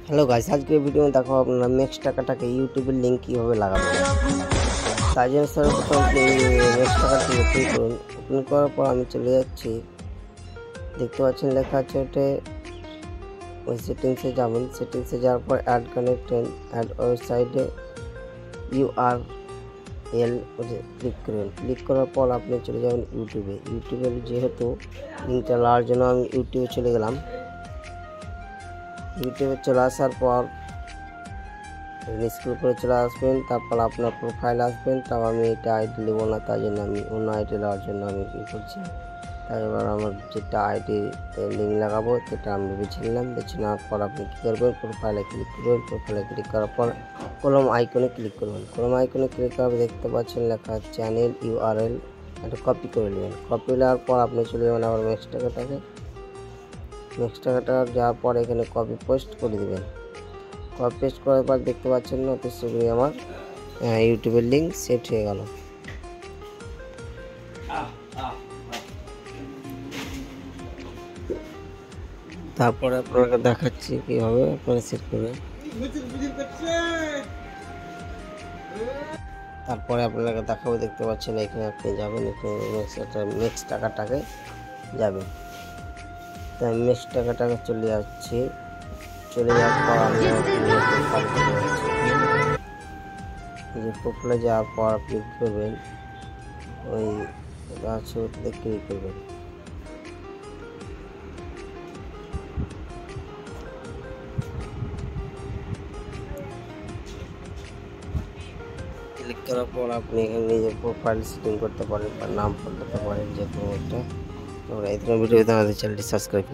Hello guys, आज के video में देखो अपना नेक्स्ट টাকাটাকে ইউটিউবের লিংক কিভাবে লাগাবো। তাই জন্য সর্বপ্রথম আপনি নেক্সট টাকাটি ওপেন করুন। ওপেন করার পর আমি চলে যাচ্ছি, দেখতে পাচ্ছেন লেখা আছে ওতে ওই সেটিংসে যাবেন। সেটিংসে যাওয়ার পর অ্যাড কানেক্টেড অ্যাড ওয়েবসাইটে URL ওতে ক্লিক করবেন। ক্লিক করার পর আপনি চলে যাবেন ইউটিউবে। ইউটিউবের যেহেতু লিঙ্কটা লাগার জন্য আমি ইউটিউবে চলে গেলাম। ইউটিউবে চলে আসার পর স্ক্রল করে চলে আসবেন, তারপর আপনার প্রোফাইল আসবেন। তাও আমি এটা আইডি নেব না, তাই জন্য আমি অন্য আইডি নেওয়ার জন্য আমি করছি। তাই এবার আমার যেটা আইডি লিঙ্ক লাগাবো সেটা আমি বেছে নিলাম। বেছে নেওয়ার পর আপনি কী করবেন, প্রোফাইলে ক্লিক করবেন। প্রোফাইলে ক্লিক করার পর কলম আইকনে ক্লিক করবেন। কলম আইকনে ক্লিক করার পর দেখতে পাচ্ছেন লেখা চ্যানেল URL, এটা কপি করে নেবেন। কপি নেওয়ার পর আপনি চলে যাবেন আবার নেক্সট টাকাটা যাওয়ার পর এখানে কপি পেস্ট করে দেবেন। কপি পেস্ট করার পর দেখতে পাচ্ছেন অতি শীঘ্রই আমার ইউটিউবের লিঙ্ক সেট হয়ে গেল। তারপরে আপনাকে দেখাচ্ছি কীভাবে আপনারা সেট করবেন। তারপরে আপনাকে দেখাবো, দেখতে পাচ্ছেন এখানে আপনি যাবেন, এখানে নেক্সট টাকাটাকে যাবেন। তাই নেক্সট টাকাটাকে চলে যাচ্ছি। চলে যাওয়ার পর আমি প্রোফাইলে যাওয়ার পর ক্লিক করবেন, ওই আছে ওটাতে ক্লিক করবেন। ক্লিক করার পর আপনি এখানে নিজের প্রোফাইল সেটিং করতে পারেন বা নাম পাল্টাতে পারেন, যে কোনো একটা। তোমরা এই ধরনের ভিডিও আমাদের চ্যানেলটি সাবস্ক্রাইব করুন।